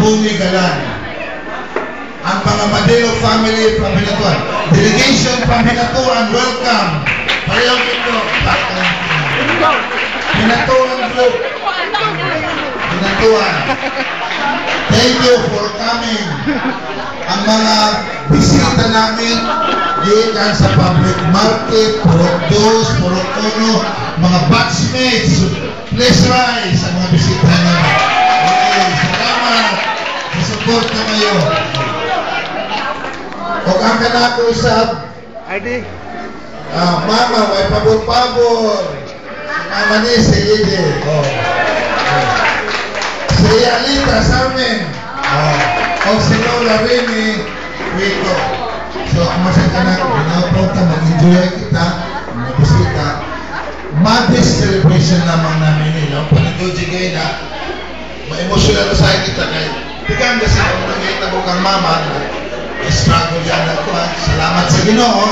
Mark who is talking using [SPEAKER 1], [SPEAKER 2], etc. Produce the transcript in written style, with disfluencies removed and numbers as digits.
[SPEAKER 1] Bunyigalan. Ang mga Madero family from Hinatuan. Delegation from Hinatuan, welcome. Pareho ito. Hinatuan group. Hinatuan. Thank you for coming. Ang mga bisita namin gikan sa public market, Purok 2, Purok 1, mga batchmates, please rise ang mga bisita namin. Okay, salamat sa support na kayo. O ang kanako sa
[SPEAKER 2] ID.
[SPEAKER 1] mama, may pabor-pabor. Mama ni si Ide. Si Alita Sarmen. O si Lola Remy Rico. So, masaya ka na, pinapunta, mag-enjoy kita, mga bisita. Mother's celebration naman namin nila. Panituji kayo na, ma-emotional na sa kita kayo. Bigyan kasi kung nakita ko kang mama, struggle yan ako. Salamat sa Ginoo.